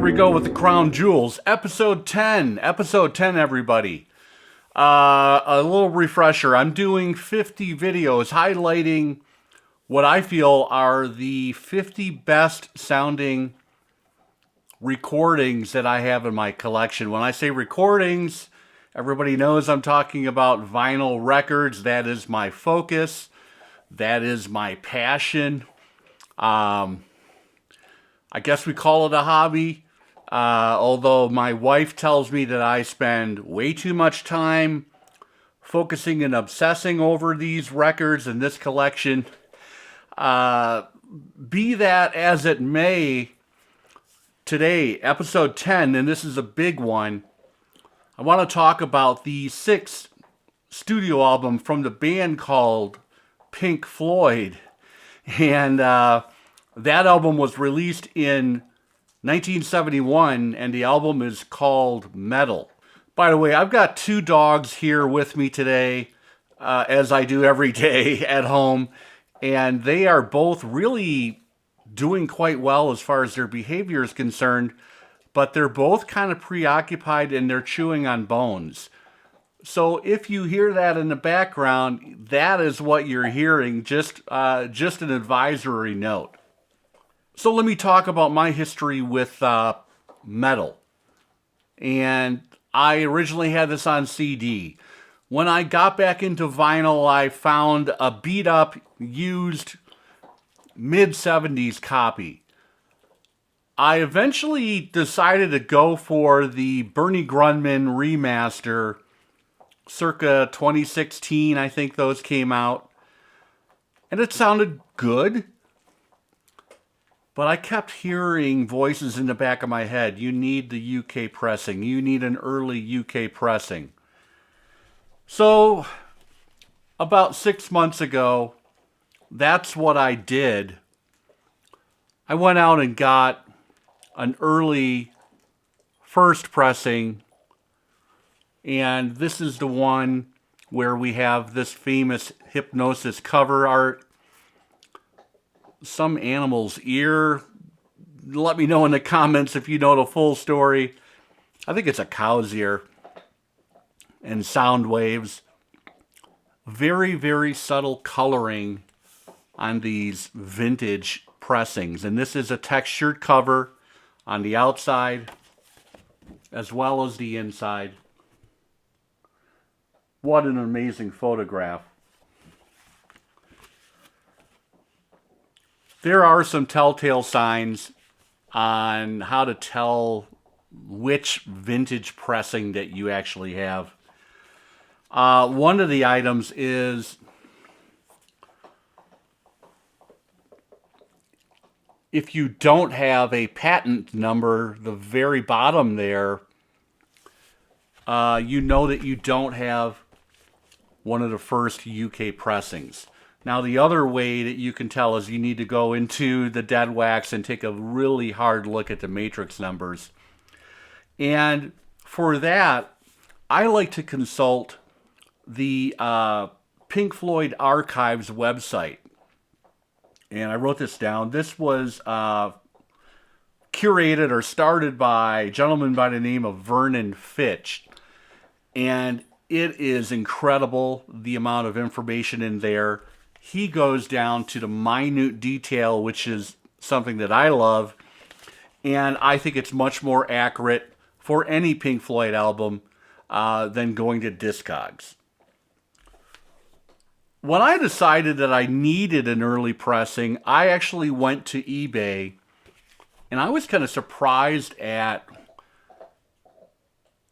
we go with the crown jewels. Episode 10. Episode 10, everybody. A little refresher. I'm doing 50 videos highlighting what I feel are the 50 best sounding recordings that I have in my collection. When I say recordings, everybody knows I'm talking about vinyl records. That is my focus. That is my passion. I guess we call it a hobby, although my wife tells me that I spend way too much time focusing and obsessing over these records and this collection. Be that as it may, today, episode 10, and this is a big one, I want to talk about the sixth studio album from the band called Pink Floyd. And that album was released in 1971, and the album is called Meddle. By the way, I've got two dogs here with me today, as I do every day at home, and they are both really doing quite well as far as their behavior is concerned, but they're both kind of preoccupied and they're chewing on bones. So if you hear that in the background, that is what you're hearing, just an advisory note. So let me talk about my history with Meddle. And I originally had this on CD. When I got back into vinyl, I found a beat-up, used mid-70s copy. I eventually decided to go for the Bernie Grundman remaster, circa 2016, I think those came out. And it sounded good. But I kept hearing voices in the back of my head. You need the UK pressing. You need an early UK pressing. So, about 6 months ago, that's what I did. I went out and got an early first pressing. And this is the one where we have this famous Hypnosis cover art. Some animal's ear. Let me know in the comments if you know the full story. I think it's a cow's ear. And sound waves. Very, very subtle coloring on these vintage pressings. And this is a textured cover on the outside as well as the inside. What an amazing photograph. There are some telltale signs on how to tell which vintage pressing that you actually have. One of the items is if you don't have a patent number, the very bottom there, you know that you don't have one of the first UK pressings. Now, the other way that you can tell is you need to go into the dead wax and take a really hard look at the matrix numbers. And for that, I like to consult the Pink Floyd Archives website. And I wrote this down. This was curated or started by a gentleman by the name of Vernon Fitch. And it is incredible, the amount of information in there. He goes down to the minute detail, which is something that I love. And I think it's much more accurate for any Pink Floyd album than going to Discogs. When I decided that I needed an early pressing, I actually went to eBay. And I was kind of surprised at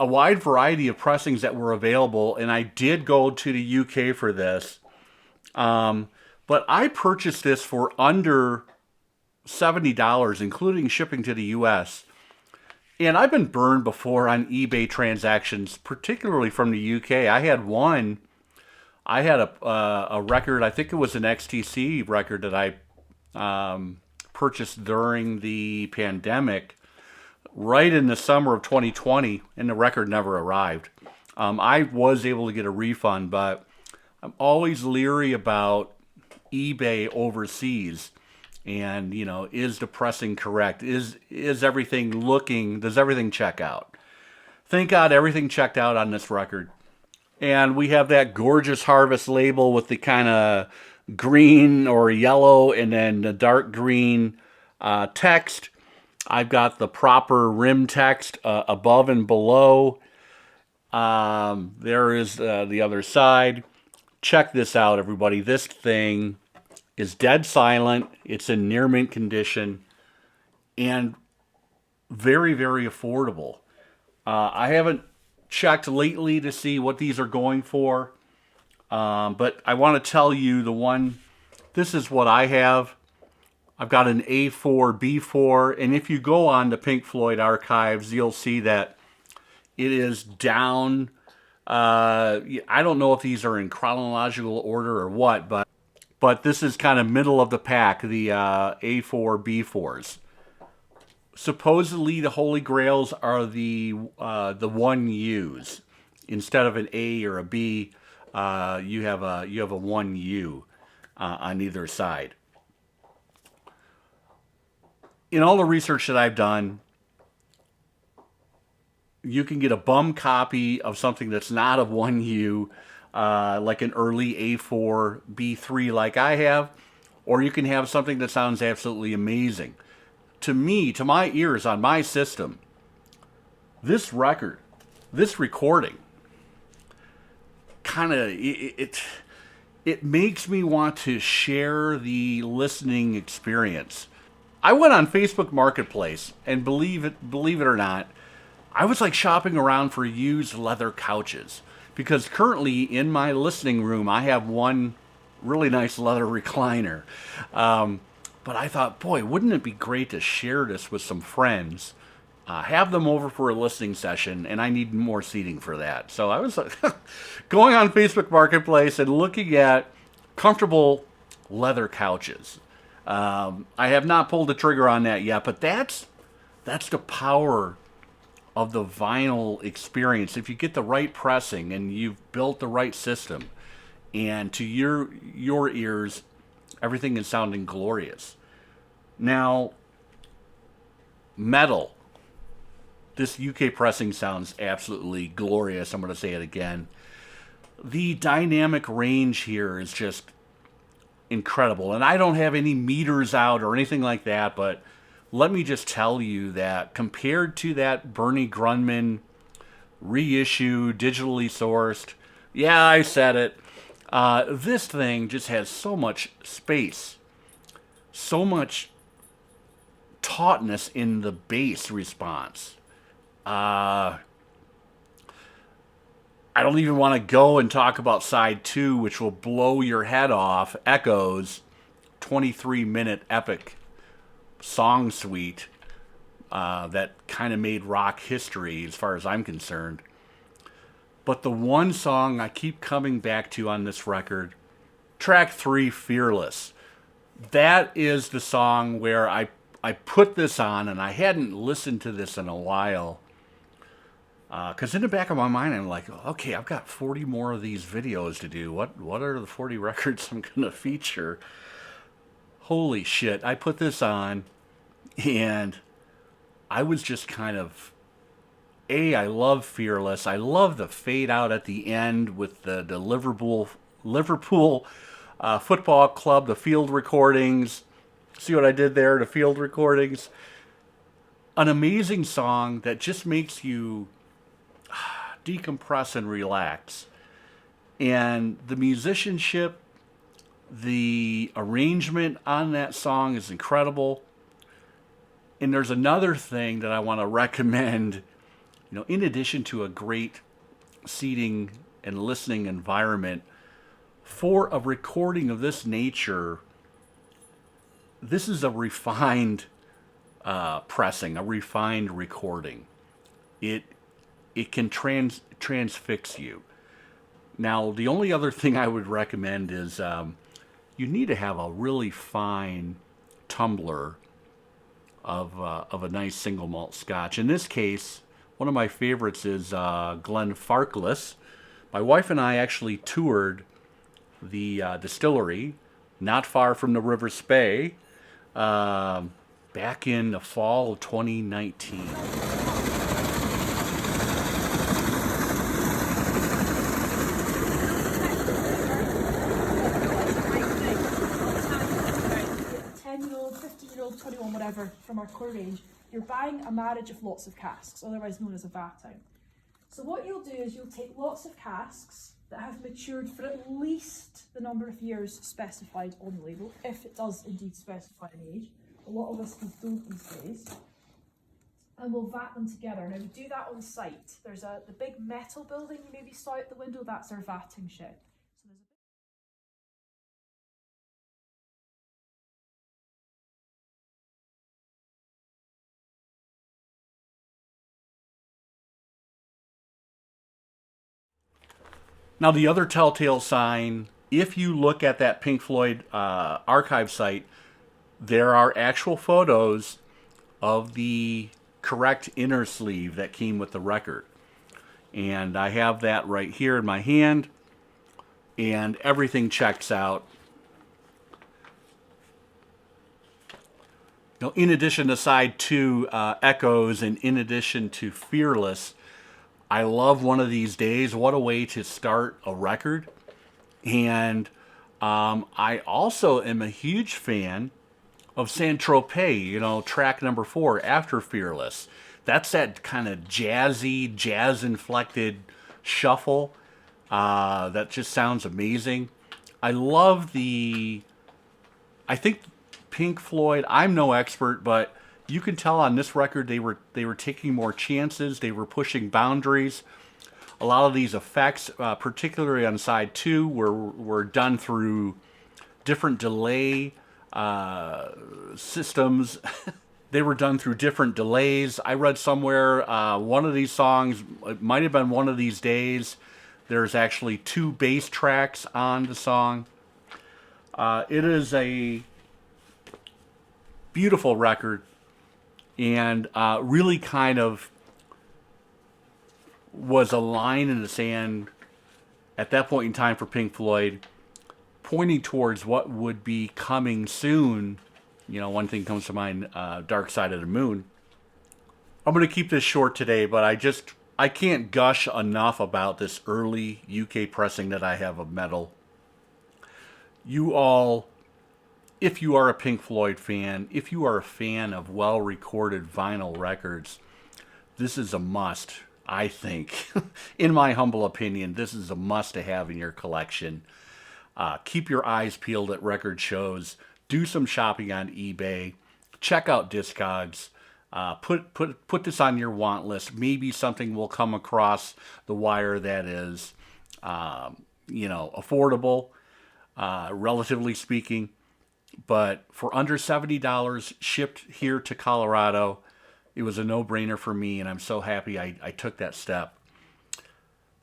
a wide variety of pressings that were available. And I did go to the UK for this. But I purchased this for under $70, including shipping to the US. And I've been burned before on eBay transactions, particularly from the UK. I had a record, I think it was an XTC record that I purchased during the pandemic, right in the summer of 2020, and the record never arrived. I was able to get a refund, but I'm always leery about eBay overseas. And, you know, is the pressing correct? Is everything looking, does everything check out? Thank God everything checked out on this record. And we have that gorgeous Harvest label with the kind of green or yellow and then the dark green text. I've got the proper rim text above and below. There is the other side. Check this out, everybody. This thing is dead silent. It's in near mint condition and very, very affordable. I haven't checked lately to see what these are going for, but I want to tell you this is what I have. I've got an A4, B4, and if you go on the Pink Floyd archives, you'll see that it is down. I don't know if these are in chronological order or what, but this is kind of middle of the pack, the A4, B4s. Supposedly the Holy Grails are the 1Us. Instead of an A or a B, you have a 1U on either side. In all the research that I've done, you can get a bum copy of something that's not of 1U, like an early A4, B3 like I have, or you can have something that sounds absolutely amazing. To me, to my ears, on my system, this record, this recording, kind of, it makes me want to share the listening experience. I went on Facebook Marketplace, and believe it or not, I was like shopping around for used leather couches, because currently in my listening room I have one really nice leather recliner. But I thought, boy, wouldn't it be great to share this with some friends, have them over for a listening session, and I need more seating for that. So I was going on Facebook Marketplace and looking at comfortable leather couches. I have not pulled the trigger on that yet, but that's the power of the vinyl experience. If you get the right pressing and you've built the right system, and to your ears, everything is sounding glorious. Now, Meddle. This UK pressing sounds absolutely glorious. I'm going to say it again. The dynamic range here is just incredible. And I don't have any meters out or anything like that, but let me just tell you that compared to that Bernie Grundman reissue, digitally sourced, yeah, I said it, this thing just has so much space, so much tautness in the bass response. I don't even want to go and talk about side 2, which will blow your head off. Echoes, 23-minute epic song suite that kind of made rock history as far as I'm concerned. But the one song I keep coming back to on this record, track 3, Fearless, that is the song where I put this on, and I hadn't listened to this in a while. Because in the back of my mind, I'm like, okay, I've got 40 more of these videos to do. What are the 40 records I'm going to feature? Holy shit. I put this on, and I was just kind of, I love Fearless. I love the fade out at the end with the Liverpool Football Club, the field recordings. See what I did there? The field recordings. An amazing song that just makes you decompress and relax. And the musicianship, the arrangement on that song is incredible. And there's another thing that I want to recommend, in addition to a great seating and listening environment, for a recording of this nature, this is a refined pressing, a refined recording. It can transfix you. Now, the only other thing I would recommend is you need to have a really fine tumbler of a nice single malt scotch. In this case, one of my favorites is Glenfarclas. My wife and I actually toured the distillery not far from the River Spey. back in the fall of 2019. Year-old, 15-year-old, 21, whatever, from our core range, you're buying a marriage of lots of casks, otherwise known as a vatting. So what you'll do is you'll take lots of casks that have matured for at least the number of years specified on the label, if it does indeed specify an age. A lot of whiskies don't these days. And we'll vat them together. Now we do that on site. There's the big metal building you maybe saw out the window, that's our vatting shed. So there's Now, the other telltale sign, if you look at that Pink Floyd archive site, there are actual photos of the correct inner sleeve that came with the record. And I have that right here in my hand, and everything checks out. Now, in addition to side 2 Echoes, and in addition to Fearless, I love One of These Days. What a way to start a record. And I also am a huge fan of Saint-Tropez, track number 4 after Fearless. That's that kind of jazzy, jazz-inflected shuffle that just sounds amazing. I love I think Pink Floyd, I'm no expert, but you can tell on this record they were taking more chances. They were pushing boundaries. A lot of these effects, particularly on side 2, were done through different delay systems. They were done through different delays. I read somewhere one of these songs, it might have been One of These Days. There's actually 2 bass tracks on the song. It is a beautiful record, and really kind of was a line in the sand at that point in time for Pink Floyd, pointing towards what would be coming soon. One thing comes to mind, Dark Side of the Moon. I'm going to keep this short today, but I can't gush enough about this early UK pressing that I have of Meddle. You all, if you are a Pink Floyd fan, if you are a fan of well-recorded vinyl records, this is a must, I think. In my humble opinion, this is a must to have in your collection. Keep your eyes peeled at record shows. Do some shopping on eBay. Check out Discogs. Put this on your want list. Maybe something will come across the wire that is, affordable, relatively speaking. But for under $70 shipped here to Colorado, it was a no-brainer for me, and I'm so happy I took that step.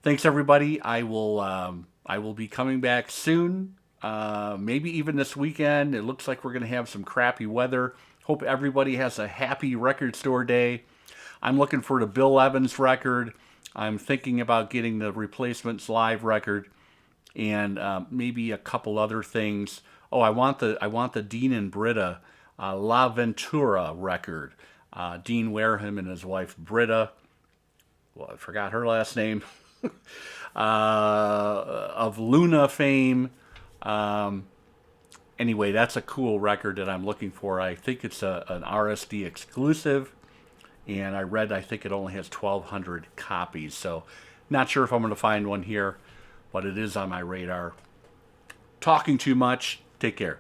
Thanks, everybody. I will be coming back soon, maybe even this weekend. It looks like we're going to have some crappy weather. Hope everybody has a happy record store day. I'm looking for the Bill Evans record. I'm thinking about getting the Replacements live record, and maybe a couple other things. Oh, I want the Dean and Britta La Ventura record. Dean Wareham and his wife Britta. Well, I forgot her last name. Of Luna fame. Anyway, that's a cool record that I'm looking for. I think it's an RSD exclusive, and I think it only has 1,200 copies. So, not sure if I'm going to find one here, but it is on my radar. Talking too much. Take care.